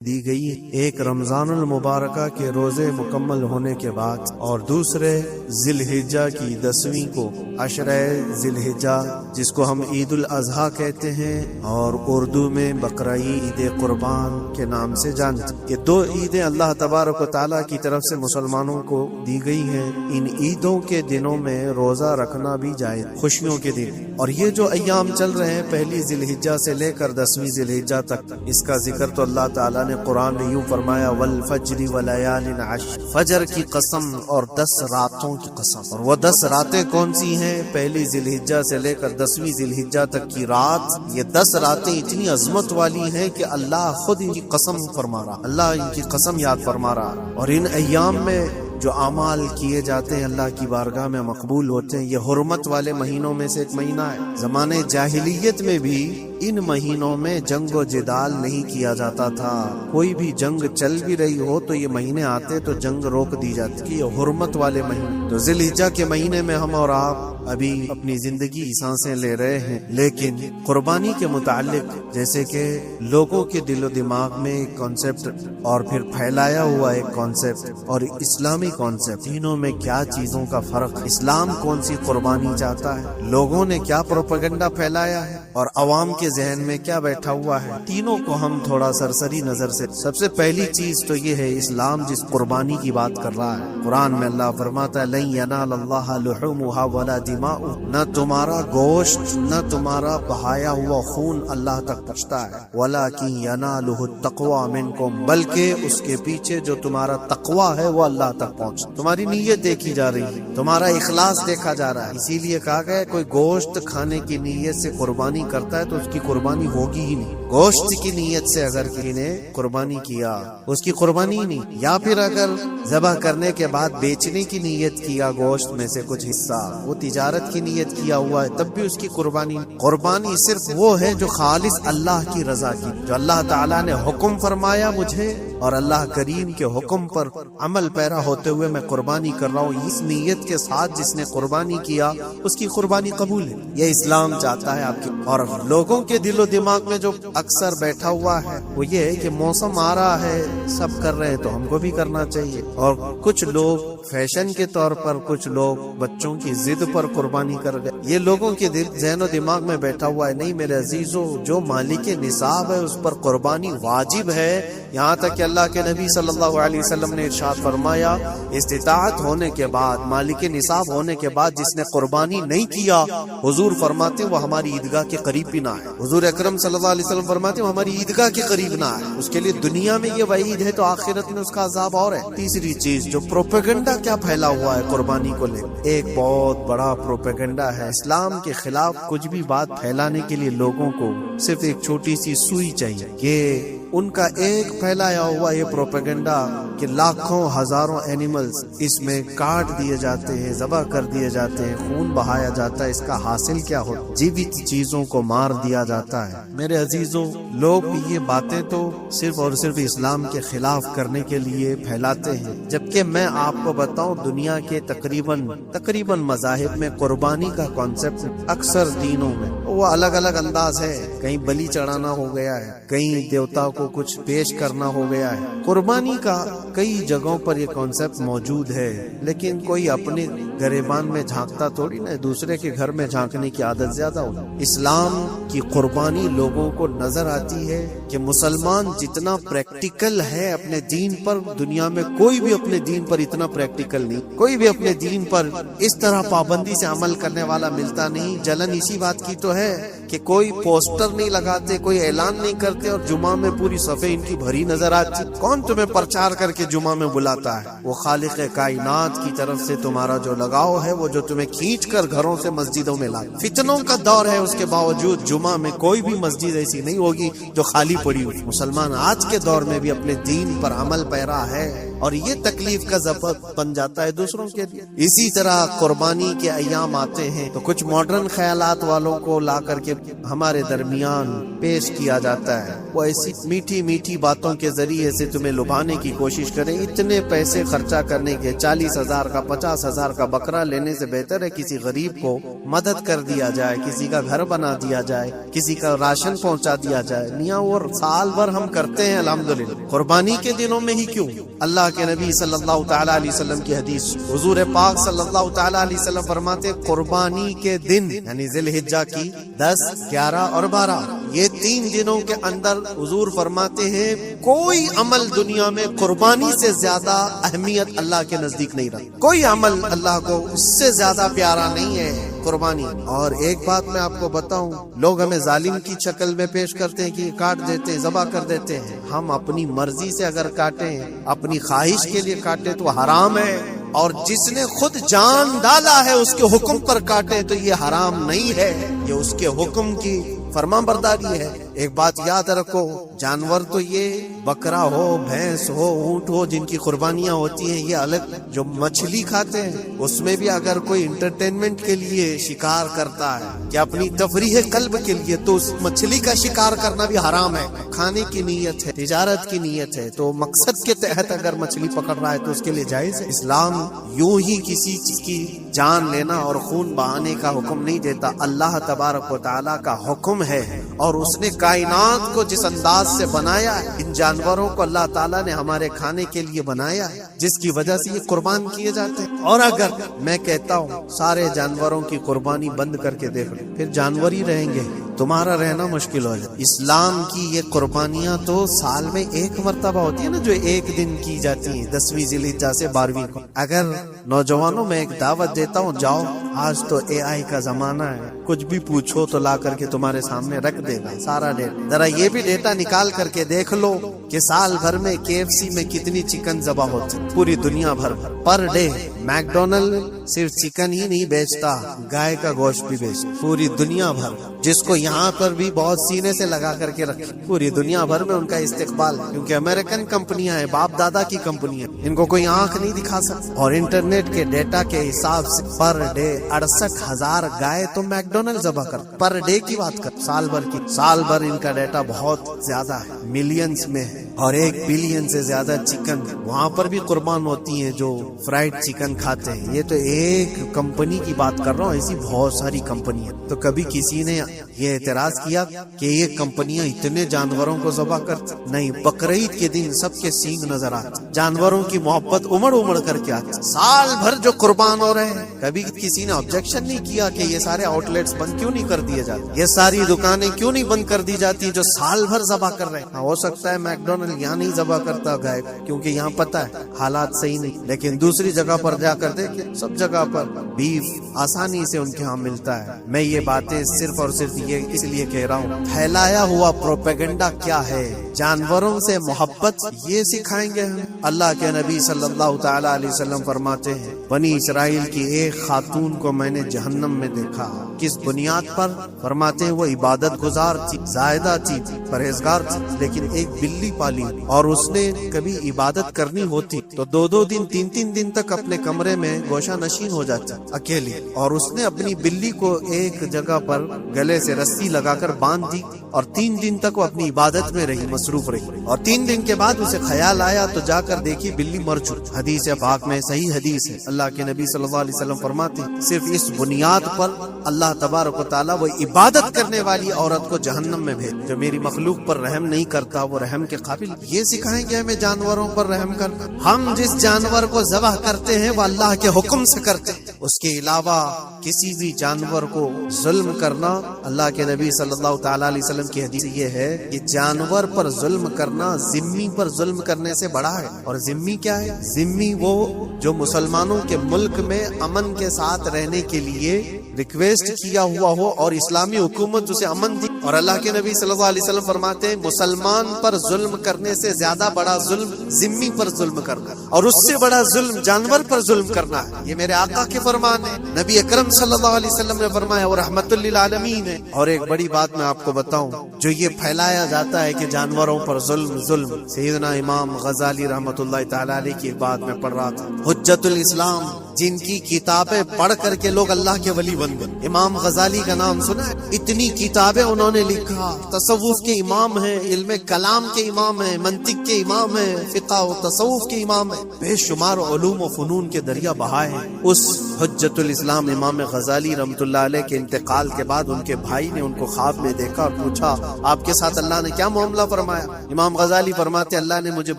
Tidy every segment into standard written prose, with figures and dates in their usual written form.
دی گئی، ایک رمضان المبارکہ کے روزے مکمل ہونے کے بعد اور دوسرے ذی الحجہ کی 10ویں کو عشرہ ذی الحجہ جس کو ہم عید الاضحیٰ کہتے ہیں اور اردو میں بقرعید عید قربان کے نام سے جانتے ہیں۔ یہ 2 عیدیں اللہ تبارک و تعالیٰ کی طرف سے مسلمانوں کو دی گئی ہیں۔ ان عیدوں کے دنوں میں روزہ رکھنا بھی جائز، خوشیوں کے دن، اور یہ جو ایام چل رہے ہیں پہلی ذی الحجہ سے لے کر 10ویں ذی الحجہ تک، اس کا ذکر تو اللہ تعالیٰ نے قرآن میں یوں فرمایا والفجر ولیال عشر، فجر کی قسم اور 10 راتوں کی قسم۔ اور وہ 10 راتیں کون سی ہیں؟ پہلی ذی الحجہ سے لے کر 10ویں ذی الحجہ تک کی رات، یہ 10 راتیں اتنی عظمت والی ہیں کہ اللہ خود ان کی قسم فرما رہا، اللہ ان کی قسم یاد فرما رہا۔ اور ان ایام میں جو اعمال کیے جاتے ہیں اللہ کی بارگاہ میں مقبول ہوتے ہیں۔ یہ حرمت والے مہینوں میں سے ایک مہینہ ہے۔ زمانے جاہلیت میں بھی ان مہینوں میں جنگ و جدال نہیں کیا جاتا تھا، کوئی بھی جنگ چل بھی رہی ہو تو یہ مہینے آتے تو جنگ روک دی جاتی کہ یہ حرمت والے مہینے۔ تو ذی الحجہ کے مہینے میں ہم اور آپ ابھی اپنی زندگی سانسیں لے رہے ہیں، لیکن قربانی کے متعلق جیسے کہ لوگوں کے دل و دماغ میں ایک کانسیپٹ اور پھر پھیلایا ہوا ایک کانسیپٹ اور اسلامی کانسیپٹ، تینوں میں کیا چیزوں کا فرق، اسلام کون سی قربانی چاہتا ہے، لوگوں نے کیا پروپیگنڈا پھیلایا ہے اور عوام کے ذہن میں کیا بیٹھا ہوا ہے، تینوں کو ہم تھوڑا سرسری نظر سے۔ سب سے پہلی چیز تو یہ ہے اسلام جس قربانی کی بات کر رہا ہے، قرآن میں اللہ فرماتا ہے لن ینال اللہ لحومها ولا دماؤها، نہ تمہارا گوشت نہ تمہارا بہایا ہوا خون اللہ تک پہنچتا ہے، ولکن ینالہ التقوی منکم، بلکہ اس کے پیچھے جو تمہارا تقوی ہے وہ اللہ تک پہنچتا، تمہاری نیت دیکھی جا رہی ہے، تمہارا اخلاص دیکھا جا رہا ہے۔ اسی لیے کہا گیا کوئی گوشت کھانے کی نیت سے قربانی کرتا ہے تو اس کی قربانی ہوگی ہی نہیں۔ گوشت کی نیت سے اگر کسی نے قربانی کیا اس کی قربانی ہی نہیں، یا پھر اگر ذبح کرنے کے بعد بیچنے کی نیت کیا گوشت میں سے کچھ حصہ، وہ تجارت کی نیت کیا ہوا ہے تب بھی اس کی قربانی نہیں۔ قربانی صرف وہ ہے جو خالص اللہ کی رضا کی، جو اللہ تعالیٰ نے حکم فرمایا مجھے اور اللہ کریم کے حکم پر عمل پیرا ہوتے ہوئے میں قربانی کر رہا ہوں، اس نیت کے ساتھ جس نے قربانی کیا اس کی قربانی قبول ہے۔ یہ اسلام چاہتا ہے آپ کی۔ اور لوگوں کے دل و دماغ میں جو اکثر بیٹھا ہوا ہے وہ یہ ہے کہ موسم آ رہا ہے سب کر رہے ہیں تو ہم کو بھی کرنا چاہیے، اور کچھ لوگ فیشن کے طور پر، کچھ لوگ بچوں کی ضد پر قربانی کر گئے۔ یہ لوگوں کے ذہن و دماغ میں بیٹھا ہوا ہے۔ نہیں میرے عزیزو، جو مالک نصاب ہے اس پر قربانی واجب ہے، یہاں تک کہ اللہ کے نبی صلی اللہ علیہ وسلم نے ارشاد فرمایا استطاعت ہونے کے بعد، مالک نصاب ہونے کے بعد جس نے قربانی نہیں کیا، حضور فرماتے وہ ہماری عیدگاہ کے قریب بھی نہ ہے۔ حضور اکرم صلی اللہ علیہ وسلم فرماتے وہ ہماری عیدگاہ کے قریب نہ ہے۔ اس کے لیے دنیا میں یہ وعید ہے تو آخرت میں اس کا عذاب اور ہے۔ تیسری چیز جو پروپیگنڈا کیا پھیلا ہوا ہے قربانی کو لے، ایک بہت بڑا پروپیگنڈا ہے۔ اسلام کے خلاف کچھ بھی بات پھیلانے کے لیے لوگوں کو صرف ایک چھوٹی سی سوئی چاہیے۔ یہ ان کا ایک پھیلایا ہوا یہ پروپیگنڈا کہ لاکھوں ہزاروں اینیملز اس میں کاٹ دیے جاتے ہیں، ذبح کر دیے جاتے ہیں، خون بہایا جاتا ہے، اس کا حاصل کیا ہو؟ جیوت چیزوں کو مار دیا جاتا ہے۔ میرے عزیزوں، لوگ یہ باتیں تو صرف اور صرف اسلام کے خلاف کرنے کے لیے پھیلاتے ہیں، جبکہ میں آپ کو بتاؤں دنیا کے تقریباً مذاہب میں قربانی کا کانسیپٹ اکثر دینوں میں وہ الگ الگ انداز ہے۔ کہیں بلی چڑھانا ہو گیا ہے، کہیں دیوتا کو کچھ پیش کرنا ہو گیا ہے۔ قربانی کا کئی جگہوں پر یہ کانسیپٹ موجود ہے، لیکن کوئی اپنے گریبان میں جھانکتا تھوڑی نہ، دوسرے کے گھر میں جھانکنے کی عادت زیادہ ہو۔ اسلام کی قربانی لوگوں کو نظر آتی ہے کہ مسلمان جتنا پریکٹیکل ہے اپنے دین پر، دنیا میں کوئی بھی اپنے دین پر اتنا پریکٹیکل نہیں، کوئی بھی اپنے دین پر اس طرح پابندی سے عمل کرنے والا ملتا نہیں۔ جلن اسی بات کی تو ہے کہ کوئی پوسٹر نہیں لگاتے، کوئی اعلان نہیں کرتے اور جمعہ میں پوری صفحے ان کی بھری نظر آتی۔ کون تمہیں پرچار کر کے جمعہ میں بلاتا ہے؟ وہ خالق کائنات کی طرف سے تمہارا جو لگاؤ ہے وہ جو تمہیں کھینچ کر گھروں سے مسجدوں میں لاتا۔ فتنوں کا دور ہے، اس کے باوجود جمعہ میں کوئی بھی مسجد ایسی نہیں ہوگی جو خالی پڑی ہوئی۔ مسلمان آج کے دور میں بھی اپنے دین پر عمل پیرا ہے، اور یہ تکلیف کا سبب بن جاتا ہے دوسروں کے لیے۔ اسی طرح قربانی کے ایام آتے ہیں تو کچھ ماڈرن خیالات والوں کو لا کر کے ہمارے درمیان پیش کیا جاتا ہے، وہ ایسی میٹھی میٹھی باتوں کے ذریعے سے تمہیں لبھانے کی کوشش کریں۔ اتنے پیسے خرچہ کرنے کے 40,000 کا 50,000 کا بکرا لینے سے بہتر ہے کسی غریب کو مدد کر دیا جائے، کسی کا گھر بنا دیا جائے، کسی کا راشن پہنچا دیا جائے۔ میاں اور سال بھر ہم کرتے ہیں الحمدللہ، قربانی کے دنوں میں ہی کیوں؟ اللہ کے نبی صلی اللہ تعالی علیہ وسلم کی حدیث، حضور پاک صلی اللہ تعالی علیہ وسلم فرماتے قربانی کے دن یعنی ذی الحجہ کی 10، 11 اور 12 یہ 3 دنوں کے اندر حضور فرماتے ہیں کوئی عمل دنیا میں قربانی سے زیادہ اہمیت اللہ کے نزدیک نہیں رہا، کوئی عمل اللہ کو اس سے زیادہ پیارا نہیں ہے قربانی۔ اور ایک بات میں آپ کو بتاؤں، لوگ ہمیں ظالم کی شکل میں پیش کرتے ہیں کہ کاٹ دیتے ہیں، ذبح کر دیتے ہیں۔ ہم اپنی مرضی سے اگر کاٹیں، اپنی خواہش کے لیے کاٹیں تو حرام ہے، اور جس نے خود جان ڈالا ہے اس کے حکم پر کاٹے تو یہ حرام نہیں ہے، یہ اس کے حکم کی فرمان برداری ہے۔ ایک بات یاد رکھو، جانور تو یہ بکرا ہو، بھینس ہو، اونٹ ہو جن کی قربانیاں ہوتی ہیں یہ الگ، جو مچھلی کھاتے ہیں اس میں بھی اگر کوئی انٹرٹینمنٹ کے لیے شکار کرتا ہے یا اپنی تفریح قلب کے لیے تو اس مچھلی کا شکار کرنا بھی حرام ہے۔ کھانے کی نیت ہے، تجارت کی نیت ہے تو مقصد کے تحت اگر مچھلی پکڑ رہا ہے تو اس کے لیے جائز ہے۔ اسلام یوں ہی کسی چیز کی جان لینا اور خون بہانے کا حکم نہیں دیتا، اللہ تبارک و تعالیٰ کا حکم ہے، اور اس نے کائنات کو جس انداز سے بنایا ہے، ان جانوروں کو اللہ تعالیٰ نے ہمارے کھانے کے لیے بنایا ہے جس کی وجہ سے یہ قربان کیے جاتے ہیں۔ اور اگر میں کہتا ہوں سارے جانوروں کی قربانی بند کر کے دیکھ لو، پھر جانور ہی رہیں گے، تمہارا رہنا مشکل ہو جائے۔ اسلام کی یہ قربانیاں تو سال میں ایک مرتبہ ہوتی ہے نا، جو ایک دن کی جاتی ہیں، 10ویں ذی الحجہ سے 12ویں کو۔ اگر نوجوانوں میں ایک دعوت دیتا ہوں، جاؤ آج تو AI کا زمانہ ہے، کچھ بھی پوچھو تو لا کر کے تمہارے سامنے رکھ دے گا سارا ڈیٹا۔ ذرا یہ بھی ڈیٹا نکال کر کے دیکھ لو کہ سال بھر میں KFC میں کتنی چکن ذبح ہوتی پوری دنیا بھر پر ڈے۔ میکڈونلڈ صرف چکن ہی نہیں بیچتا، گائے کا گوشت بھی بیچتا پوری دنیا بھر، جس کو یہاں پر بھی بہت سینے سے لگا کر کے رکھے۔ پوری دنیا بھر میں ان کا استقبال، کیونکہ امریکن کمپنیاں ہیں، باپ دادا کی کمپنیاں، ان کو کوئی آنکھ نہیں دکھا سکتا۔ اور انٹرنیٹ کے ڈیٹا کے حساب سے پر ڈے 68,000 گائے تو میکڈونلڈ ذبح کرتا، پر ڈے کی بات کر، سال بھر کی، سال بھر ان کا ڈیٹا بہت زیادہ ہے، ملینز میں ہے، اور 1 بلین سے زیادہ چکن وہاں پر بھی قربان ہوتی ہیں جو فرائیڈ چکن کھاتے ہیں۔ یہ تو ایک کمپنی کی بات کر رہا ہوں، ایسی بہت ساری کمپنیاں۔ تو کبھی کسی نے یہ اعتراض کیا کہ یہ کمپنیاں اتنے جانوروں کو ذبح کرتی؟ نہیں، بقرعید کے دن سب کے سینگ نظر آتے، جانوروں کی محبت امڑ امڑ کر کے آتی، سال بھر جو قربان ہو رہے ہیں۔ کبھی کسی نے آبجیکشن نہیں کیا کہ یہ سارے آؤٹ لیٹس بند کیوں نہیں کر دیے جاتے، یہ ساری دکانیں کیوں نہیں بند کر دی جاتی جو سال بھر ذبح کر رہے ہیں۔ ہو سکتا ہے میکڈونلڈ یہاں نہیں ذبح کرتا گائے، کیونکہ یہاں پتا ہے حالات صحیح نہیں، لیکن دوسری جگہ پر جا کر دیکھیں، سب جگہ پر بیف آسانی سے ان کے ہاں ملتا ہے۔ میں یہ باتیں صرف اور صرف یہ اس لیے کہہ رہا ہوں، پھیلایا ہوا پروپیگنڈا کیا ہے؟ جانوروں سے محبت یہ سکھائیں گے ہم؟ اللہ کے نبی صلی اللہ تعالی علیہ وسلم فرماتے ہیں، بنی اسرائیل کی ایک خاتون کو میں نے جہنم میں دیکھا۔ کس بنیاد پر؟ فرماتے ہیں وہ عبادت گزار تھی، زاہدہ تھی، پرہیزگار تھی، لیکن ایک بلی پالی اور اس نے کبھی عبادت کرنی ہوتی تو 2-2 دن 3-3 دن تک اپنے کمرے میں گوشہ نشین ہو جاتی اکیلی، اور اس نے اپنی بلی کو ایک جگہ پر گلے سے رسی لگا کر باندھ دی، اور 3 دن تک وہ اپنی عبادت میں رہی، مصروف رہی، اور 3 دن کے بعد اسے خیال آیا تو جا کر دیکھی بلی مر چکی۔ حدیث پاک میں صحیح حدیث ہے، اللہ کے نبی صلی اللہ علیہ وسلم فرماتے ہیں صرف اس بنیاد پر اللہ تبارک و تعالیٰ وہ عبادت کرنے والی عورت کو جہنم میں بھیج، جو میری مخلوق پر رحم نہیں کرتا وہ رحم کے قابل۔ یہ سکھائیں گے ہمیں جانوروں پر رحم کرنا؟ ہم جس جانور کو ذبح کرتے ہیں وہ اللہ کے حکم سے کرتے ہیں، اس کے علاوہ کسی بھی جانور کو ظلم کرنا، اللہ کے نبی صلی اللہ تعالی علیہ وسلم کی حدیث یہ ہے کہ جانور پر ظلم کرنا ذمی پر ظلم کرنے سے بڑا ہے۔ اور ذمی کیا ہے؟ ذمی وہ جو مسلمانوں کے ملک میں امن کے ساتھ رہنے کے لیے ریکویسٹ کیا ہوا ہو اور اسلامی حکومت اسے امن دی. اور اللہ کے نبی صلی اللہ علیہ وسلم فرماتے ہیں مسلمان پر ظلم کرنے سے زیادہ بڑا ظلم ذمہ پر ظلم کرنا اور اس سے بڑا ظلم جانور پر ظلم کرنا ہے. یہ میرے آقا کے فرمان ہے. نبی اکرم صلی اللہ علیہ وسلم نے فرمایا اور رحمت للعالمین ہے. اور ایک بڑی بات میں آپ کو بتاؤں, جو یہ پھیلایا جاتا ہے کہ جانوروں پر ظلم, سیدنا امام غزالی رحمت اللہ تعالی علیہ کی ایک بات میں پڑھ رہا تھا, حجت الاسلام, جن کی کتابیں پڑھ کر کے لوگ اللہ کے ولی بن گئے. امام غزالی کا نام سنا ہے؟ اتنی کتابیں انہوں نے لکھا. تصوف کے امام ہیں, علم کلام کے امام ہیں, منطق کے امام ہیں, فقہ و تصوف کے امام ہیں, بے شمار علوم و فنون کے دریا بہائے ہیں. اس حجت الاسلام امام غزالی رحمت اللہ علیہ کے انتقال کے بعد ان کے بھائی نے ان کو خواب میں دیکھا اور پوچھا آپ کے ساتھ اللہ نے کیا معاملہ فرمایا؟ امام غزالی فرماتے اللہ نے مجھے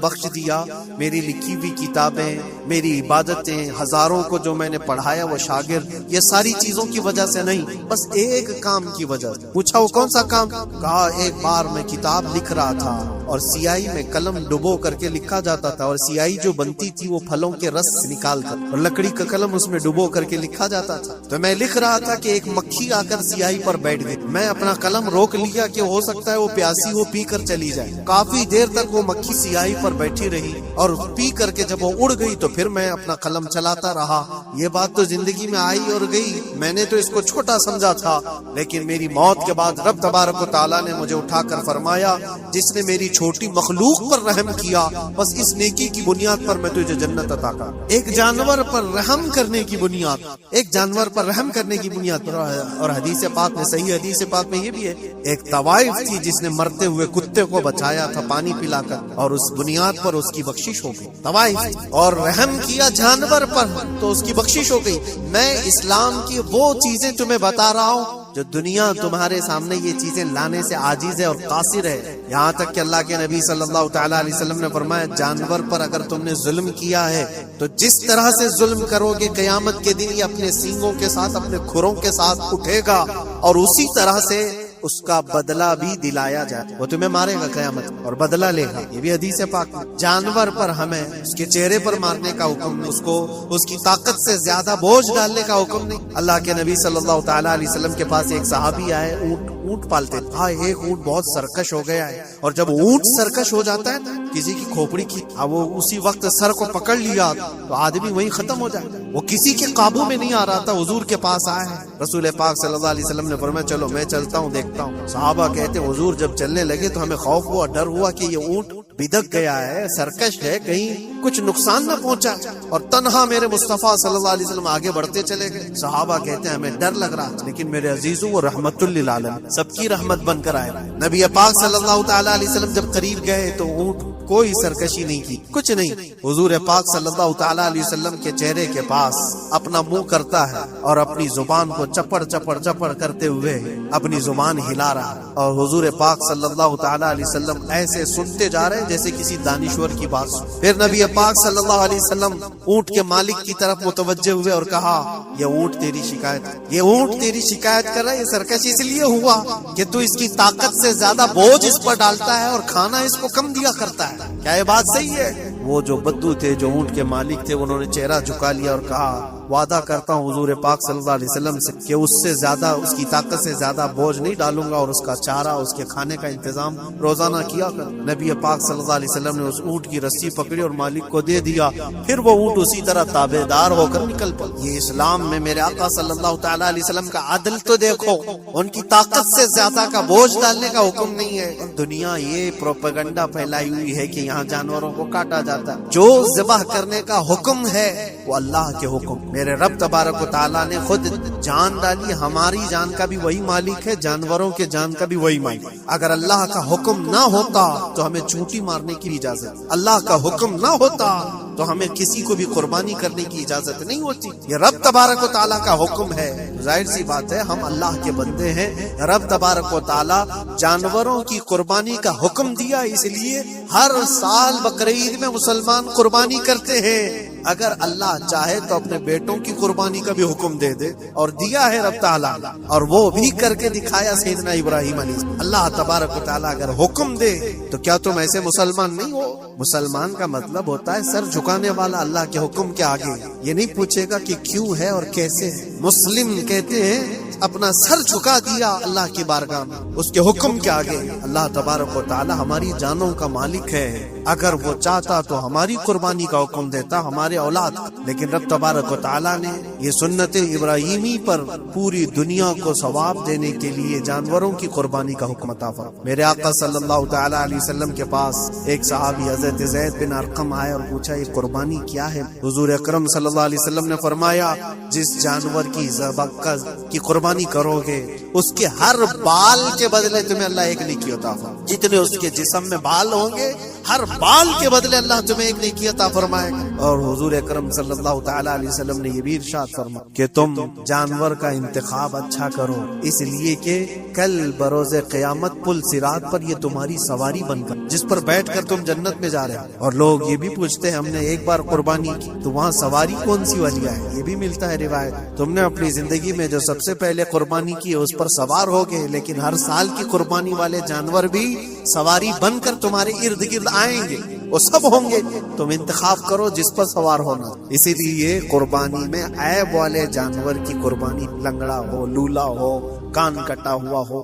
بخش دیا, میری لکھی ہوئی کتابیں, میری عبادتیں, ہزاروں کو جو میں نے پڑھایا وہ شاگرد, یہ ساری چیزوں کی وجہ سے نہیں, بس ایک کام کی وجہ سے. پوچھا وہ کون سا کام؟ کہا ایک بار میں کتاب لکھ رہا تھا اور سیاہی میں قلم ڈبو کر کے لکھا جاتا تھا, اور سیاہی جو بنتی تھی وہ پھلوں کے رس نکال کر, اور لکڑی کا قلم اس میں ڈبو کر کے لکھا جاتا تھا. تو میں لکھ رہا تھا کہ ایک مکھی آ کر سیاہی پر بیٹھ گئی. میں اپنا قلم روک لیا کہ ہو سکتا ہے وہ پیاسی ہو, پی کر چلی جائے. کافی دیر تک وہ مکھی سیاہی پر بیٹھی رہی اور پی کر کے جب وہ اڑ گئی تو پھر میں اپنا قلم چلاتا رہا. یہ بات تو زندگی میں آئی اور گئی, میں نے تو اس کو چھوٹا سمجھا تھا, لیکن میری موت کے بعد رب تبارک و تعالیٰ نے مجھے اٹھا کر فرمایا جس نے میری چھوٹی مخلوق پر رحم کیا, بس اس نیکی کی بنیاد پر میں تجھے جنت عطا کر. ایک جانور پر رحم کرنے کی بنیاد, ایک جانور پر رحم کرنے کی بنیاد پر. اور حدیث پاک میں, صحیح حدیث پاک میں یہ بھی ہے, ایک طوائف تھی جس نے مرتے ہوئے کتے کو بچایا تھا پانی پلا کر, اور اس بنیاد پر اس کی بخشش ہو گئی. طوائف اور رحم کیا جانور پر تو اس کی بخشش ہو گئی. میں اسلام کی وہ چیزیں تمہیں بتا رہا ہوں جو دنیا تمہارے سامنے یہ چیزیں لانے سے عاجز ہے اور قاصر ہے. یہاں تک کہ اللہ کے نبی صلی اللہ تعالی علیہ وسلم نے فرمایا جانور پر اگر تم نے ظلم کیا ہے تو جس طرح سے ظلم کرو گے قیامت کے دن یہ اپنے سینگوں کے ساتھ, اپنے کھروں کے ساتھ اٹھے گا اور اسی طرح سے اس کا بدلہ بھی دلایا جائے. وہ تمہیں مارے گا قیامت اور بدلہ لے گا. یہ بھی حدیث پاک. جانور پر ہمیں اس کے چہرے پر مارنے کا حکم نہیں, اس کو اس کی طاقت سے زیادہ بوجھ ڈالنے کا حکم نہیں. اللہ کے نبی صلی اللہ تعالی علیہ وسلم کے پاس ایک صحابی آئے, اونٹ پالتے تھے. ہاں ایک اونٹ بہت سرکش ہو گیا ہے, اور جب اونٹ سرکش ہو جاتا ہے کسی کی کھوپڑی کی, وہ اسی وقت سر کو پکڑ لیا تو آدمی وہیں ختم ہو جائے. وہ کسی کے قابو میں نہیں آ رہا تھا, حضور کے پاس آئے ہیں. رسول پاک صلی اللہ علیہ وسلم نے فرمایا چلو میں چلتا ہوں دیکھتا ہوں. صحابہ کہتے حضور جب چلنے لگے تو ہمیں خوف ہوا, ڈر ہوا کہ یہ اونٹ بدک گیا ہے, سرکش ہے, کہیں کچھ نقصان نہ پہنچا. اور تنہا میرے مصطفیٰ صلی اللہ علیہ وسلم آگے بڑھتے چلے گئے. صحابہ کہتے ہیں ہمیں ڈر لگ رہا, لیکن میرے عزیزوں وہ رحمت للعالمین, سب کی رحمت بن کر آئے. نبی پاک صلی اللہ تعالی علیہ وسلم جب قریب گئے تو اونٹ کوئی سرکشی نہیں کی, کچھ نہیں. حضور پاک صلی اللہ تعالی علیہ وسلم کے چہرے کے پاس اپنا منہ کرتا ہے اور اپنی زبان کو چپڑ چپڑ چپڑ کرتے ہوئے اپنی زبان ہلا رہا ہے. اور حضور پاک صلی اللہ تعالی علیہ وسلم ایسے سنتے جا رہے ہیں جیسے کسی دانشور کی بات سن. پھر نبی پاک صلی اللہ علیہ وسلم اونٹ کے مالک کی طرف متوجہ ہوئے اور کہا یہ اونٹ تیری شکایت, یہ اونٹ تیری شکایت کر رہا ہے, یہ سرکش اس لیے ہوا کہ تو اس کی طاقت سے زیادہ بوجھ اس پر ڈالتا ہے اور کھانا اس کو کم دیا کرتا ہے. کیا یہ بات صحیح ہے؟ وہ جو بدو تھے, جو اونٹ کے مالک تھے, انہوں نے چہرہ جھکا لیا اور کہا وعدہ کرتا ہوں حضور پاک صلی اللہ علیہ وسلم سے کہ اس سے زیادہ, اس کی طاقت سے زیادہ بوجھ نہیں ڈالوں گا, اور اس کا چارہ, اس کے کھانے کا انتظام روزانہ کیا کر. نبی پاک صلی اللہ علیہ وسلم نے اس اونٹ کی رسی پکڑی اور مالک کو دے دیا. پھر وہ اونٹ اسی طرح تابعدار ہو کر نکل پڑا. یہ اسلام میں میرے آقا صلی اللہ تعالی علیہ وسلم کا عدل تو دیکھو, ان کی طاقت سے زیادہ کا بوجھ ڈالنے کا حکم نہیں ہے. دنیا یہ پروپیگنڈا پھیلائی ہوئی ہے کہ یہاں جانوروں کو کاٹا جاتا ہے. جو ذبح کرنے کا حکم ہے وہ اللہ کے حکم. میرے رب تبارک و تعالیٰ نے خود جان ڈالی, ہماری جان کا بھی وہی مالک ہے, جانوروں کے جان کا بھی وہی مالک. اگر اللہ کا حکم نہ ہوتا تو ہمیں چونٹی مارنے کی اجازت, اللہ کا حکم نہ ہوتا تو ہمیں کسی کو بھی قربانی کرنے کی اجازت نہیں ہوتی. یہ رب تبارک و تعالیٰ کا حکم ہے. ظاہر سی بات ہے ہم اللہ کے بندے ہیں. رب تبارک و تعالیٰ جانوروں کی قربانی کا حکم دیا, اس لیے ہر سال بقرعید میں مسلمان قربانی کرتے ہیں. اگر اللہ چاہے تو اپنے بیٹوں کی قربانی کا بھی حکم دے دے، اور دیا ہے رب تعالیٰ، اور وہ بھی کر کے دکھایا سیدنا ابراہیم علیہ السلام۔ اللہ تبارک و تعالیٰ اگر حکم دے تو کیا تم ایسے مسلمان نہیں ہو؟ مسلمان کا مطلب ہوتا ہے سر جھکانے والا اللہ کے حکم کے آگے، یہ نہیں پوچھے گا کہ کیوں ہے اور کیسے ہے۔ مسلم کہتے ہیں اپنا سر جھکا دیا اللہ کی بارگاہ میں، اس کے حکم کے آگے۔ اللہ تبارک و تعالی ہماری جانوں کا مالک ہے، اگر وہ چاہتا تو ہماری قربانی کا حکم دیتا ہمارے اولاد، لیکن رب تبارک و تعالی نے یہ سنت ابراہیمی پر پوری دنیا کو ثواب دینے کے لیے جانوروں کی قربانی کا حکم عطا فرمایا۔ میرے آقا صلی اللہ تعالی علیہ وسلم کے پاس ایک صحابی حضرت زید بن ارقم آئے اور پوچھا یہ قربانی کیا ہے؟ حضور اکرم صلی اللہ علیہ وسلم نے فرمایا جس جانور کی ذبح کی قربانی کرو گے اس کے ہر بال کے بدلے تمہیں اللہ ایک نیکی عطا فرمائے، جتنے اس کے جسم میں بال ہوں گے ہر بال کے بدلے اللہ تمہیں ایک نیکی عطا فرمائے گا۔ اور حضور اکرم صلی اللہ تعالی علیہ وسلم نے یہ بھی ارشاد فرمایا کہ تم جانور کا انتخاب اچھا کرو، اس لیے کہ کل بروز قیامت پل صراط پر یہ تمہاری سواری بن کر جس پر بیٹھ کر تم جنت میں جا رہے ہو۔ اور لوگ یہ بھی پوچھتے ہیں ہم نے ایک بار قربانی کی تو وہاں سواری کون سی والی ہے؟ یہ بھی ملتا ہے روایت، تم نے اپنی زندگی میں جو سب سے پہلے قربانی کی اس پر سوار ہو گئے، لیکن ہر سال کی قربانی والے جانور بھی سواری بن کر تمہارے ارد گرد آئیں گے، وہ سب ہوں گے، تم انتخاب کرو جس پر سوار ہونا۔ اسی لیے قربانی میں عیب والے جانور کی قربانی، لنگڑا ہو، لولا ہو، کان کٹا ہوا ہو،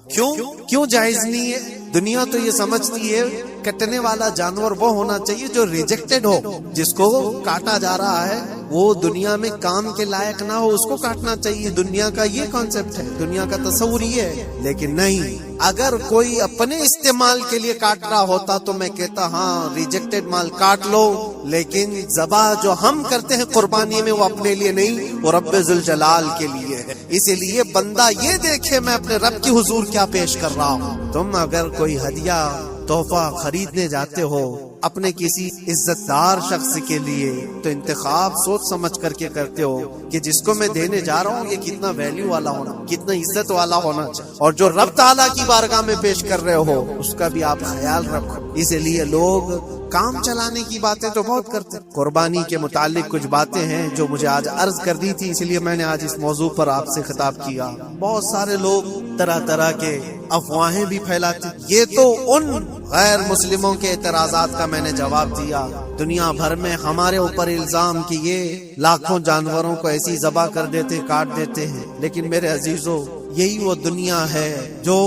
کیوں جائز نہیں ہے؟ دنیا تو یہ سمجھتی ہے کٹنے والا جانور وہ ہونا چاہیے جو ریجیکٹڈ ہو، جس کو کاٹا جا رہا ہے وہ دنیا میں کام کے لائق نہ ہو، اس کو کاٹنا چاہیے۔ دنیا کا یہ کانسیپٹ ہے، دنیا کا تصور یہ ہے، لیکن نہیں، اگر کوئی اپنے استعمال کے لیے کاٹ رہا ہوتا تو میں کہتا ہاں ریجیکٹڈ مال کاٹ لو، لیکن ذبح جو ہم کرتے ہیں قربانی میں وہ اپنے لیے نہیں، وہ رب ذوالجلال کے لیے ہے۔ اسی لیے بندہ یہ دیکھے میں اپنے رب کی حضور کیا پیش کر رہا ہوں۔ تم اگر کوئی ہدیہ تحفہ خریدنے جاتے ہو اپنے کسی عزت دار شخص کے لیے تو انتخاب سوچ سمجھ کر کے کرتے ہو کہ جس کو میں دینے جا رہا ہوں یہ کتنا ویلیو والا ہونا، کتنا عزت والا ہونا چاہیے، اور جو رب تعالیٰ کی بارگاہ میں پیش کر رہے ہو اس کا بھی آپ خیال رکھو۔ اسی لیے لوگ کام چلانے کی باتیں تو بہت کرتے، قربانی کے متعلق کچھ باتیں ہیں جو مجھے آج عرض کر دی تھی، اس لیے میں نے آج اس موضوع پر آپ سے خطاب کیا۔ بہت سارے لوگ طرح طرح کے افواہیں بھی پھیلاتے، یہ تو ان غیر مسلموں کے اعتراضات کا میں نے جواب دیا۔ دنیا بھر میں ہمارے اوپر الزام کہ یہ لاکھوں جانوروں کو ایسی ذبح کر دیتے، کاٹ دیتے ہیں، لیکن میرے عزیزو یہی وہ دنیا ہے جو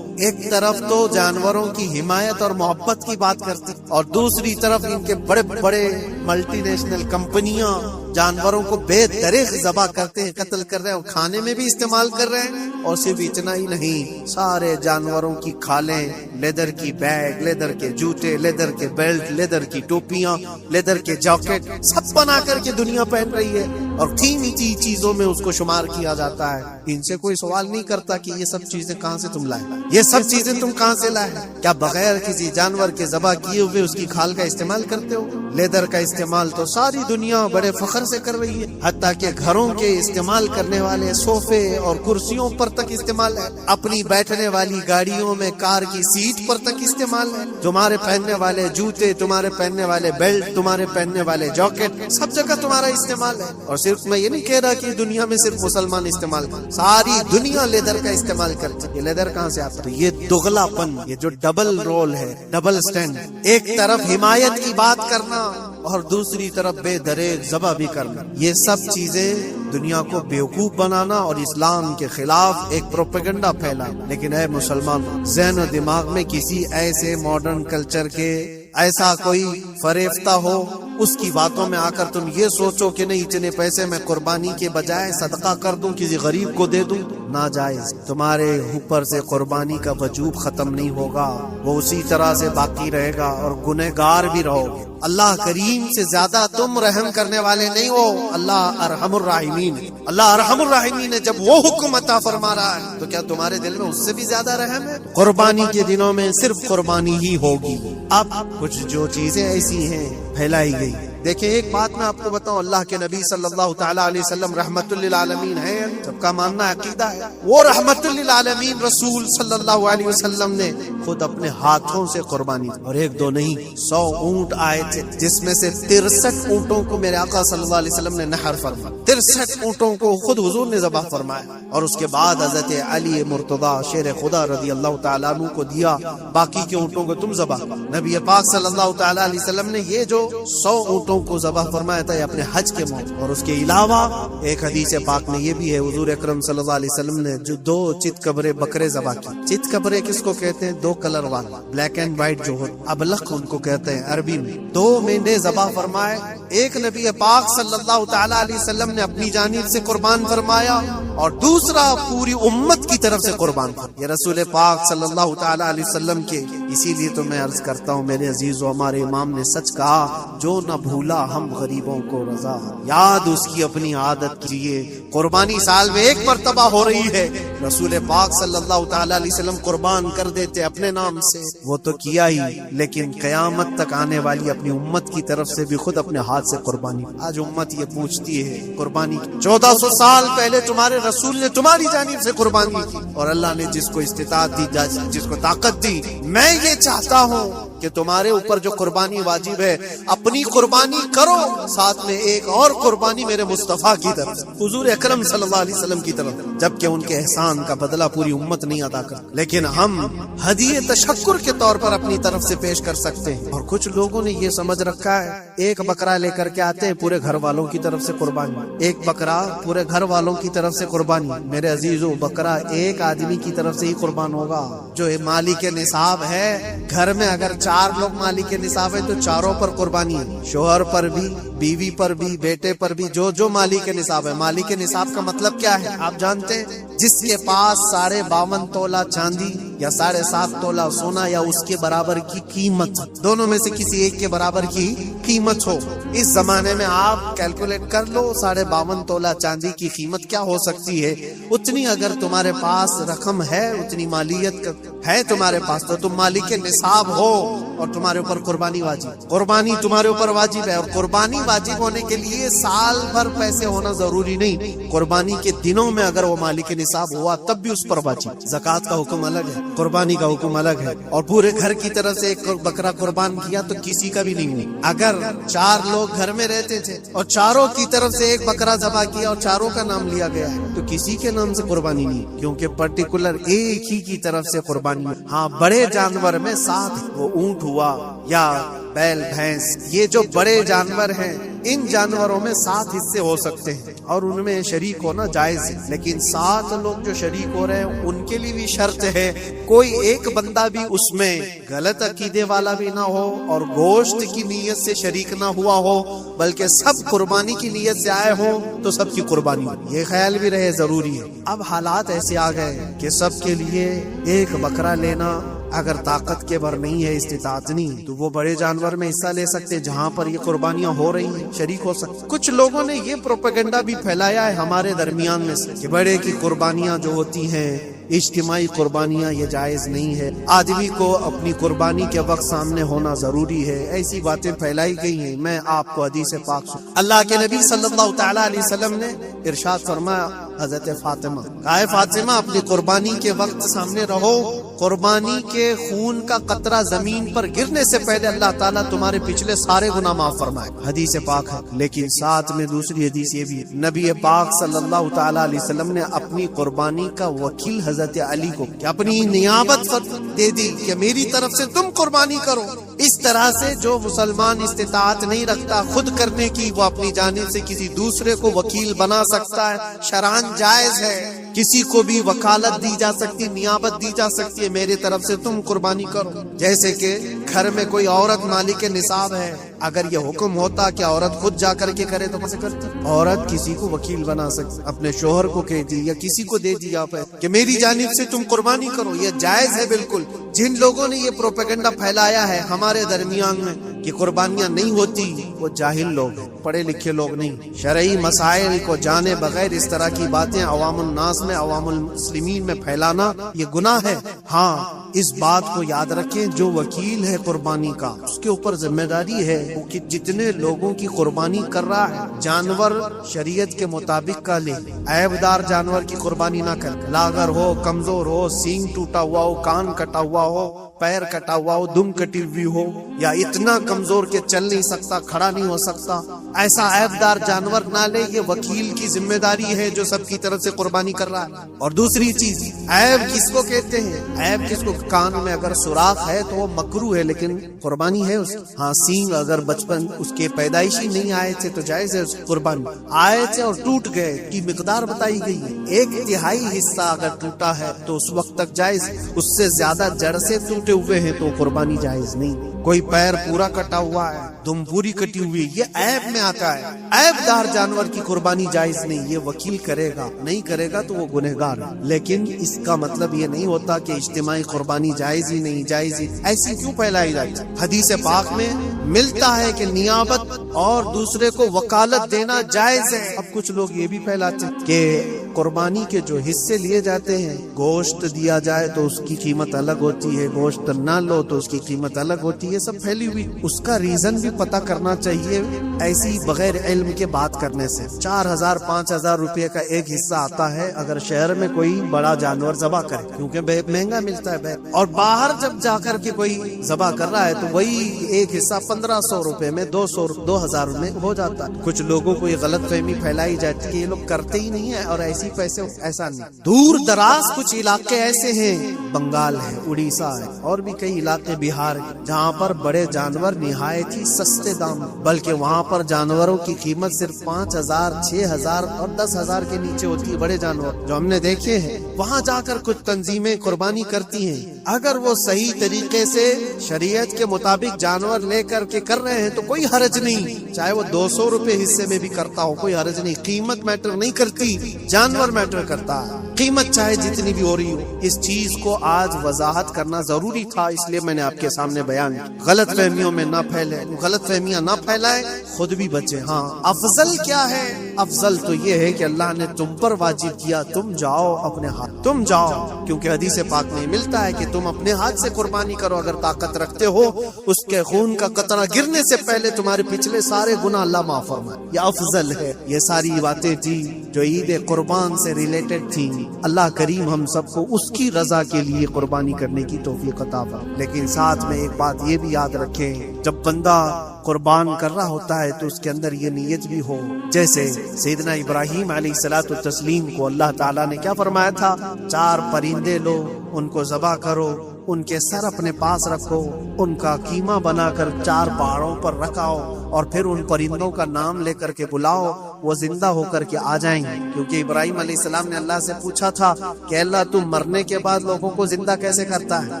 ایک طرف تو جانوروں کی حمایت اور محبت کی بات کرتی اور دوسری طرف ان کے بڑے بڑے ملٹی نیشنل کمپنیاں جانوروں کو بے دریغ ذبح کرتے ہیں، قتل کر رہے ہیں اور کھانے میں بھی استعمال کر رہے ہیں۔ اور صرف اتنا ہی نہیں، سارے جانوروں کی کھالیں، لیدر کی بیگ، لیدر کے جوتے، لیدر کے بیلٹ، لیدر کی ٹوپیاں، لیدر کے جاکٹ سب بنا کر کے دنیا پہن رہی ہے اور قیمتی چیزوں میں اس کو شمار کیا جاتا ہے۔ ان سے کوئی سوال نہیں کرتا کہ یہ سب چیزیں کہاں سے تم لائے، یہ سب چیزیں تم کہاں سے لائے؟ کیا بغیر کسی جانور کے ذبح کیے ہوئے اس کی کھال کا استعمال کرتے ہو؟ لیدر کا استعمال تو ساری دنیا بڑے فخر سے کر رہی ہے، حتیٰ کہ گھروں کے استعمال کرنے والے صوفے اور کرسیوں پر تک استعمال ہے، اپنی بیٹھنے والی گاڑیوں میں کار کی سیٹ پر تک استعمال ہے، تمہارے پہننے والے جوتے، تمہارے پہننے والے بیلٹ، تمہارے پہننے والے جاکٹ سب جگہ تمہارا استعمال ہے۔ اور صرف میں یہ نہیں کہہ رہا کہ دنیا میں صرف مسلمان استعمال کرتے، ساری دنیا لیدر کا استعمال کرتی ہے۔ یہ لیدر کہاں سے آتا ہے؟ یہ دغلا پن، یہ جو ڈبل رول ہے، ڈبل سٹینڈ، ایک طرف حمایت کی بات کرنا اور دوسری طرف بے دریغ ذبح بھی کرنا، یہ سب چیزیں دنیا کو بیوقوف بنانا اور اسلام کے خلاف ایک پروپیگنڈا پھیلا۔ لیکن اے مسلمان، ذہن و دماغ میں کسی ایسے ماڈرن کلچر کے ایسا کوئی فریفتہ ہو، اس کی باتوں میں آ کر تم یہ سوچو کہ نہیں اتنے پیسے میں قربانی کے بجائے صدقہ کر دوں، کسی غریب کو دے دوں، ناجائز۔ تمہارے اوپر سے قربانی کا وجوب ختم نہیں ہوگا، وہ اسی طرح سے باقی رہے گا اور گنہگار بھی رہو گے۔ اللہ کریم سے زیادہ تم رحم کرنے والے نہیں ہو، اللہ ارحم الراحمین، اللہ ارحم الراحمین ہے۔ جب وہ حکم عطا فرما رہا ہے تو کیا تمہارے دل میں اس سے بھی زیادہ رحم ہے؟ قربانی کے دنوں میں صرف قربانی ہی ہوگی۔ اب کچھ جو چیزیں ایسی ہیں پھیلائی گئی دیکھیں ایک بات میں آپ کو بتاؤں، اللہ کے نبی صلی اللہ تعالیٰ علیہ وسلم رحمت للعالمین ہیں، سب کا ماننا عقیدہ ہے، وہ رحمت للعالمین رسول صلی اللہ علیہ وسلم نے خود اپنے ہاتھوں سے قربانی، اور ایک دو نہیں 100 اونٹ آئے تھے، جس میں سے 63 اونٹوں کو میرے آقا صلی اللہ علیہ وسلم نے نحر فرمایا، 63 اونٹوں کو خود حضور نے ذبح فرمایا، اور اس کے بعد حضرت علی مرتضیٰ شیر خدا رضی اللہ تعالیٰ عنہ کو دیا، باقی کے اونٹوں کو تم ذبح کرو۔ نبی پاک صلی اللہ تعالیٰ علیہ وسلم نے یہ جو 100 اونٹوں کو ذبح فرمایا تھا یہ اپنے حج کے موقع، اور اس کے علاوہ ایک حدیث پاک میں یہ بھی ہے، حضور اکرم صلی اللہ علیہ وسلم نے جو 2 چت کبرے بکرے ذبح کی۔ چت کبرے کس کو کہتے ہیں؟ 2 کلر والا، بلیک اینڈ وائٹ جو ہو، ابلق ان کو کہتے ہیں عربی میں۔ 2 مینڈے ذبح فرمائے، ایک نبی پاک صلی اللہ تعالیٰ علیہ وسلم نے اپنی جانب سے قربان فرمایا، اور دوسرا پوری امت کی طرف سے قربان فرمایا۔ یہ رسول پاک صلی اللہ تعالیٰ علیہ وسلم کے، اسی لیے تو میں عرض کرتا ہوں میرے عزیز و ہمارے امام نے سچ کہا، جو نہ بھولا ہم غریبوں کو رضا، یاد اس کی اپنی عادت کیجیے۔ قربانی سال میں ایک مرتبہ ہو رہی ہے، رسول پاک صلی اللہ تعالیٰ علیہ وسلم قربان کر دیتے اپنے نام سے، وہ تو کیا ہی، لیکن قیامت تک آنے والی اپنی امت کی طرف سے بھی خود اپنے ہاتھ سے قربانی۔ آج امت یہ پوچھتی ہے قربانی، 1400 سال پہلے تمہارے رسول نے تمہاری جانب سے قربانی کی، اور اللہ نے جس کو استطاعت دی، جس کو طاقت دی، میں یہ چاہتا ہوں کہ تمہارے اوپر جو قربانی واجب ہے اپنی قربانی کرو، ساتھ میں ایک اور قربانی میرے مصطفیٰ کی طرف، حضور اکرم صلی اللہ علیہ وسلم کی طرف، جبکہ ان کے احسان کا بدلہ پوری امت نہیں ادا کر، لیکن ہم ہدیہ تشکر کے طور پر اپنی طرف سے پیش کر سکتے ہیں۔ اور کچھ لوگوں نے یہ سمجھ رکھا ہے ایک بکرا لے کر کے آتے ہیں پورے گھر والوں کی طرف سے قربانی، ایک بکرا پورے گھر والوں کی طرف سے قربانی۔ میرے عزیزو، بکرا ایک آدمی کی طرف سے ہی قربان ہوگا جو مالک نصاب ہے۔ گھر میں اگر 4 لوگ مالک نصاب ہے تو 4 پر قربانی ہے، شوہر پر بھی، بیوی پر بھی، بیٹے پر بھی، جو مالک نصاب ہے۔ مالک نصاب کا مطلب کیا ہے آپ جانتے ہیں؟ جس کے پاس 52.5 تولہ چاندی یا 7.5 تولہ سونا یا اس کے برابر کی قیمت، دونوں میں سے کسی ایک کے برابر کی قیمت ہو۔ اس زمانے میں آپ کیلکولیٹ کر لو 52.5 تولہ چاندی کی قیمت کیا ہو سکتی ہے، اتنی اگر تمہارے پاس رقم ہے، اتنی مالیت ہے تمہارے پاس، تو تم مالک نصاب ہو اور تمہارے اوپر قربانی واجب، قربانی تمہارے اوپر واجب ہے۔ اور قربانی واجب ہونے کے لیے سال بھر پیسے ہونا ضروری نہیں، قربانی کے دنوں میں اگر وہ مالک نصاب ہوا تب بھی اس پر واجب۔ زکوٰۃ کا حکم الگ ہے، قربانی کا حکم الگ ہے، اور پورے گھر کی طرف سے ایک بکرا قربان کیا تو کسی کا بھی نہیں ہوا۔ اگر 4 لوگ گھر میں رہتے تھے اور چاروں کی طرف سے ایک بکرا ذبح کیا اور چاروں کا نام لیا گیا ہے تو کسی کے نام سے قربانی نہیں، کیونکہ پرٹیکولر ایک ہی کی طرف سے قربانی۔ ہاں بڑے جانور میں 7، وہ اونٹ ہوا یا بیل بھینس، یہ جو بڑے جانور ہیں ان جانوروں میں 7 حصے ہو سکتے ہیں اور ان میں شریک ہونا جائز ہے، لیکن 7 لوگ جو شریک ہو رہے ہیں ان کے لیے بھی شرط ہے کوئی ایک بندہ بھی اس میں غلط عقیدے والا بھی نہ ہو اور گوشت کی نیت سے شریک نہ ہوا ہو، بلکہ سب قربانی کی نیت سے آئے ہوں تو سب کی قربانی ہو، یہ خیال بھی رہے ضروری ہے۔ اب حالات ایسے آ گئے کہ سب کے لیے ایک بکرا لینا اگر طاقت کے بھر نہیں ہے، استطاعت نہیں، تو وہ بڑے جانور میں حصہ لے سکتے جہاں پر یہ قربانیاں ہو رہی ہیں، شریک ہو سکتے۔ کچھ لوگوں نے یہ پروپیگنڈا بھی پھیلایا ہے ہمارے درمیان میں سے کہ بڑے کی قربانیاں جو ہوتی ہیں اجتماعی قربانیاں یہ جائز نہیں ہے، آدمی کو اپنی قربانی کے وقت سامنے ہونا ضروری ہے، ایسی باتیں پھیلائی گئی ہیں۔ میں آپ کو حدیث پاک سے اللہ کے نبی صلی اللہ تعالیٰ علیہ وسلم نے ارشاد فرمایا، حضرت فاطمہ کہا فاطمہ اپنی قربانی کے وقت سامنے رہو، قربانی کے خون کا قطرہ زمین پر گرنے سے پہلے اللہ تعالیٰ تمہارے پچھلے سارے گناہ معاف فرمائے، حدیث پاک ہے۔ لیکن ساتھ میں دوسری حدیث یہ بھی ہے، نبی پاک صلی اللہ تعالیٰ علیہ وسلم نے اپنی قربانی کا وکیل حضرت علی کو کہ اپنی نیابت دے دی کہ میری طرف سے تم قربانی کرو۔ اس طرح سے جو مسلمان استطاعت نہیں رکھتا خود کرنے کی، وہ اپنی جانب سے کسی دوسرے کو وکیل بنا سکتا ہے، شرعاً جائز ہے، کسی کو بھی وکالت دی جا سکتی، نیابت دی جا سکتی ہے، میری طرف سے تم قربانی کرو۔ جیسے کہ گھر میں کوئی عورت مالک نصاب ہے، اگر یہ حکم ہوتا کہ عورت خود جا کر کے کرے تو کیسے کرتی؟ عورت کسی کو وکیل بنا سکتی، اپنے شوہر کو کہہ دی یا کسی کو دے دیا کہ میری جانب سے تم قربانی کرو، یہ جائز ہے بالکل۔ جن لوگوں نے یہ پروپیگنڈا پھیلایا ہے ہمارے درمیان میں کہ قربانیاں نہیں ہوتی، وہ جاہل لوگ ہیں، پڑھے لکھے لوگ نہیں، شرعی مسائل کو جانے بغیر اس طرح کی باتیں عوام الناس میں، عوام المسلمین میں پھیلانا یہ گناہ ہے۔ ہاں اس بات کو یاد رکھیں، جو وکیل ہے قربانی کا اس کے اوپر ذمہ داری ہے کہ جتنے لوگوں کی قربانی کر رہا ہے جانور شریعت کے مطابق کا لے، عیب دار جانور کی قربانی نہ کر، لاغر ہو، کمزور ہو، سینگ ٹوٹا ہوا ہو، کان کٹا ہوا ہو، پیر کٹا ہوا ہو، دم کٹی ہوئی ہو، یا اتنا کمزور کہ چل نہیں سکتا، کھڑا نہیں ہو سکتا، ایسا عیب دار جانور نہ لے۔ یہ وکیل کی ذمہ داری ہے جو سب کی طرف سے قربانی کر رہا ہے۔ اور دوسری چیز، عیب کس کو کہتے ہیں؟ عیب کس کو؟ کان میں اگر سوراخ ہے تو وہ مکروہ ہے لیکن قربانی ہے اس کی۔ ہاں، سینگ اگر بچپن اس کے پیدائشی نہیں آئے تھے تو جائز ہے اس کی قربانی، آئے تھے اور ٹوٹ گئے کی مقدار بتائی گئی ہے، 1/3 حصہ اگر ٹوٹا ہے تو اس وقت تک جائز، اس سے زیادہ جڑ سے ٹوٹے ہوئے ہیں تو قربانی جائز نہیں۔ کوئی پیر پورا کٹا ہوا ہے، دم پوری کٹی ہوئی، یہ عیب میں آتا ہے، عیب دار جانور کی قربانی جائز نہیں۔ یہ وکیل کرے گا، نہیں کرے گا تو وہ گنہگار ہے، لیکن اس کا مطلب یہ نہیں ہوتا کہ اجتماعی قربانی جائز ہی نہیں، جائز ہی ایسی کیوں پھیلائی جاتی؟ حدیث پاک میں ملتا ہے کہ نیابت اور دوسرے کو وکالت دینا جائز ہے۔ اب کچھ لوگ یہ بھی پھیلاتے ہیں کہ قربانی کے جو حصے لیے جاتے ہیں، گوشت دیا جائے تو اس کی قیمت الگ ہوتی ہے، گوشت نہ لو تو اس کی قیمت الگ ہوتی ہے، یہ سب پھیلی ہوئی۔ اس کا ریزن بھی پتہ کرنا چاہیے، ایسی بغیر علم کے بات کرنے سے۔ 4000 5000 روپے کا ایک حصہ آتا ہے اگر شہر میں کوئی بڑا جانور ذبح کرے، کیونکہ مہنگا ملتا ہے، اور باہر جب جا کر کے کوئی ذبح کر رہا ہے تو وہی ایک حصہ 1500 روپے میں 2000 میں ہو جاتا ہے۔ کچھ لوگوں کو یہ غلط فہمی پھیلائی جاتی ہے کہ یہ لوگ کرتے ہی نہیں ہے اور ایسی پیسے، ایسا نہیں۔ دور دراز کچھ علاقے ایسے ہیں، بنگال ہے، اڑیسہ ہے، اور بھی کئی علاقے بہار ہے، جہاں پر بڑے جانور نہایت ہی سستے دام، بلکہ وہاں پر جانوروں کی قیمت صرف 5000 6000 اور 10000 کے نیچے ہوتی ہے۔ بڑے جانور جو ہم نے دیکھے ہیں، وہاں جا کر کچھ تنظیمیں قربانی کرتی ہیں، اگر وہ صحیح طریقے سے شریعت کے مطابق جانور لے کر کے کر رہے ہیں تو کوئی حرج نہیں، چاہے وہ 200 روپے حصے میں بھی کرتا ہو، کوئی حرج نہیں۔ قیمت میٹر نہیں کرتی، جانور میٹر کرتا ہے، قیمت چاہے جتنی بھی ہو رہی ہو۔ اس چیز کو آج وضاحت کرنا ضروری تھا، اس لیے میں نے آپ کے سامنے بیان کیا۔ غلط فہمیوں میں نہ پھیلے، غلط فہمیاں نہ پھیلائے، خود بھی بچے۔ ہاں، افضل کیا ہے؟ افضل تو یہ ہے کہ اللہ نے تم پر واجب کیا، تم جاؤ اپنے ہاتھ، تم جاؤ، کیونکہ حدیث پاک میں ملتا ہے کہ تم اپنے ہاتھ سے قربانی کرو اگر طاقت رکھتے ہو، اس کے خون کا قطرہ گرنے سے پہلے تمہارے پچھلے سارے گناہ اللہ معاف فرمائے۔ یہ افضل ہے۔ یہ ساری باتیں تھی جو عید قربان سے ریلیٹڈ تھی۔ اللہ کریم ہم سب کو اس کی رضا کے لیے قربانی کرنے کی توفیق عطا فرمائے۔ لیکن ساتھ میں ایک بات یہ بھی یاد رکھیں، جب بندہ قربان کر رہا ہوتا ہے تو اس کے اندر یہ نیت بھی ہو، جیسے سیدنا ابراہیم علیہ الصلوۃ والتسلیم کو اللہ تعالیٰ نے کیا فرمایا تھا؟ 4 پرندے لو، ان کو ذبح کرو، ان کے سر اپنے پاس رکھو، ان کا قیمہ بنا کر 4 پہاڑوں پر رکھاؤ، اور پھر ان پرندوں کا نام لے کر کے بلاؤ، وہ زندہ ہو کر کے آ جائیں گے۔ کیونکہ ابراہیم علیہ السلام نے اللہ سے پوچھا تھا کہ اللہ تم مرنے کے بعد لوگوں کو زندہ کیسے کرتا ہے،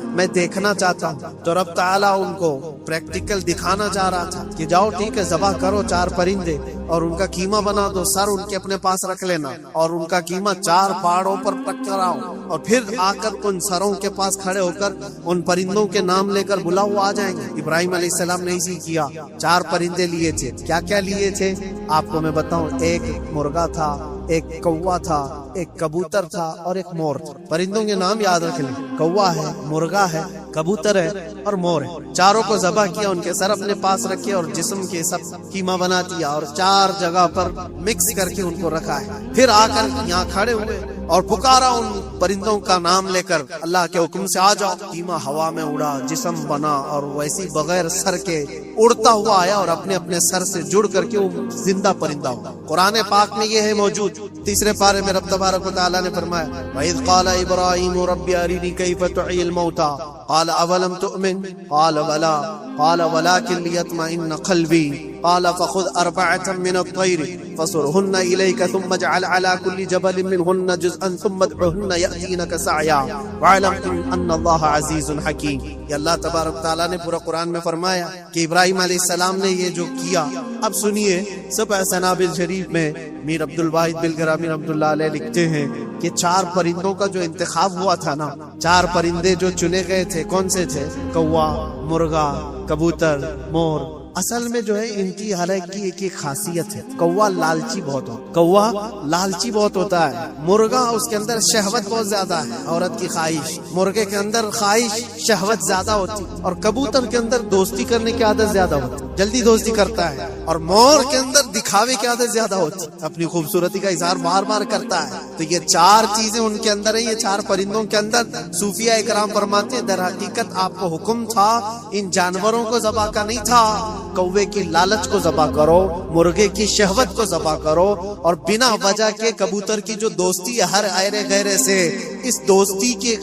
میں دیکھنا چاہتا ہوں۔ تو رب تعالیٰ ان کو پریکٹیکل دکھانا چاہ رہا تھا کہ جاؤ ٹھیک ہے، ذبح کرو 4 پرندے اور ان کا قیمہ بنا دو، سر ان کے اپنے پاس رکھ لینا، اور ان کا قیمہ 4 پہاڑوں پر رکھ کر آؤ، اور پھر آ کر ان سروں کے پاس کھڑے ہو کر ان پرندوں کے نام لے کر بلاؤ، وہ آ جائیں گے۔ ابراہیم علیہ السلام نے اسی کیا، 4 پرندے لیے تھے۔ کیا کیا لیے تھے آپ کو میں بتاؤں؟ ایک مرغا تھا، ایک کوا تھا، ایک کبوتر تھا اور ایک مور تھا۔ پرندوں کے نام یاد رکھ لیں، کوا ہے، مرغا ہے، کبوتر ہے اور مور ہے۔ چاروں کو ذبح کیا، ان کے سر اپنے پاس رکھے اور جسم کے سب قیمہ بنا دیا، اور 4 جگہ پر مکس کر کے ان کو رکھا ہے۔ پھر آ کر یہاں کھڑے ہوئے اور پکارا ان پرندوں کا نام لے کر، اللہ کے حکم سے آ جاؤ۔ قیمہ ہوا میں اڑا، جسم بنا، اور ویسی بغیر سر کے اڑتا ہوا آیا اور اپنے اپنے سر سے جڑ کر کے وہ زندہ پرندہ ہوا۔ قرآن پاک میں یہ ہے موجود۔ 3 پارے میں رب تبارک و تعالیٰ نے فرمایا، وَإِذْ قَالَ إِبْرَاهِيمُ رَبِّ أَرِنِي كَيْفَ تُحْيِي الْمَوْتَى قَالَ أَوَلَمْ تُؤْمِنْ قَالَ بَلَىٰ قَالَ وَلَٰكِنْ لِيَطْمَئِنَّ قَلْبِي قال فخذ 4 من الطير فصرهن إليك ثم اجعل على كل جبل منهن جزءا ثم ادعهن يأتينك سعيا واعلم أن الله عزيز حكيم۔ یہ اللہ تبارک تعالیٰ نے پورا قرآن میں فرمایا کہ ابراہیم علیہ السلام نے یہ جو کیا۔ اب سنیے، سبع سنابل شریف میں میر عبد الواحد بلگرامی رحمۃ اللہ علیہ لکھتے ہیں کہ 4 پرندوں کا جو انتخاب ہوا تھا نا، 4 پرندے جو چنے گئے تھے، کون سے تھے؟ کوا، مرغا، کبوتر، مور اصل میں جو ہے ان کی ہر ایک کی ایک خاصیت ہے. کوا لالچی بہت ہوتا ہے، کوا لالچی بہت ہوتا ہے. مرغا اس کے اندر شہوت بہت زیادہ ہے، عورت کی خواہش. مرغے کے اندر خواہش شہوت زیادہ ہوتی، اور کبوتر کے اندر دوستی کرنے کی عادت زیادہ ہوتی، جلدی دوستی کرتا ہے. اور مور کے اندر دکھاوے کی عادت زیادہ ہوتی، اپنی خوبصورتی کا اظہار بار بار کرتا ہے. تو یہ چار چیزیں ان کے اندر ہیں، یہ چار پرندوں کے اندر. صوفیاء کرام فرماتے ہیں در حقیقت آپ کو حکم تھا ان جانوروں کو ذبح کا نہیں تھا. کوے کی لالچ کو ذبح کرو، مرغے کی شہوت کو ذبح کرو، اور بنا وجہ کے کبوتر کی جو دوستی ہے ہر ایرے غیرے سے، اس دوستی کے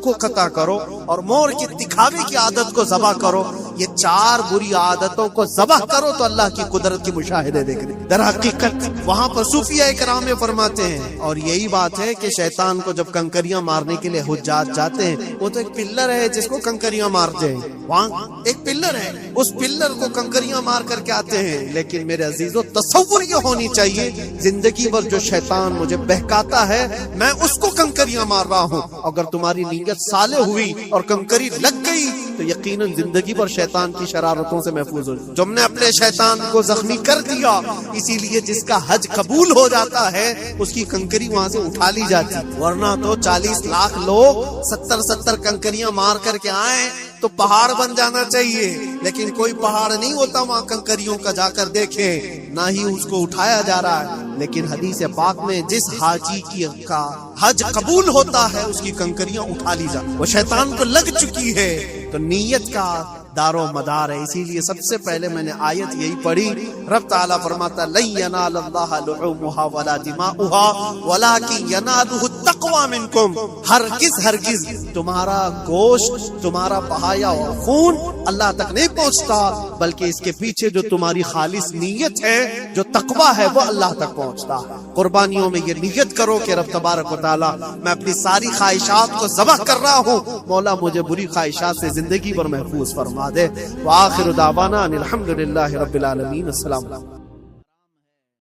کو قطع کرو، اور مور کی دکھاوے کی عادت کو ذبح کرو. یہ چار بری عادتوں کو ذبح کرو تو اللہ کی قدرت کی مشاہدے دیکھ رہے. در حقیقت وہاں پر صوفیاء کرام فرماتے ہیں، اور یہی بات ہے کہ شیطان کو جب کنکریاں مارنے کے لیے حجاج جاتے ہیں، وہ تو ایک پلر ہے جس کو کنکریاں مارتے ہیں، وہاں ایک پلر ہے، اس پلر کو کنکریاں مار کر کے آتے ہیں. لیکن میرے عزیزو تصور یہ ہونی چاہیے زندگی بھر جو شیطان مجھے بہکاتا ہے میں اس کو کنکریاں مار رہا ہوں. اگر تمہاری نیت صالح ہوئی اور کنکری لگ گئی تو یقیناً زندگی بھر شیطان کی شرارتوں سے محفوظ ہو. تم نے اپنے شیطان کو زخمی کر دیا، اسی لیے جس کا حج قبول ہو جاتا ہے اس کی کنکری وہاں سے اٹھا لی جاتی، ورنہ تو 40 لاکھ لوگ 70 کنکریاں مار کر کے آئیں تو پہاڑ بن جانا چاہیے. لیکن کوئی پہاڑ نہیں ہوتا وہاں کنکریوں کا، جا کر دیکھیں نہ ہی اس کو اٹھایا جا رہا ہے. لیکن حدیث پاک میں جس حاجی کا حج قبول ہوتا ہے اس کی کنکریاں اٹھا لی جاتی. وہ شیطان کو لگ چکی ہے. تو نیت کا دار و مدار ہے. اسی لیے سب سے پہلے میں نے آیت یہی پڑھی، رب تعالیٰ فرماتا لن ینال اللہ لحومها ولا دماؤها ولکن ینالہ التقوی منکم. ہرگز تمہارا گوشت، تمہارا بہایا ہوا خون اللہ تک نہیں پہنچتا، بلکہ اس کے پیچھے جو تمہاری خالص نیت ہے، جو تقوی ہے، وہ اللہ تک پہنچتا ہے. قربانیوں میں یہ نیت کرو کہ رب تبارک و تعالیٰ میں اپنی ساری خواہشات کو ذبح کر رہا ہوں، مولا مجھے بری خواہشات سے زندگی بھر محفوظ فرما دے. وآخر دعوانا ان الحمدللہ رب العالمین. السلام علیکم.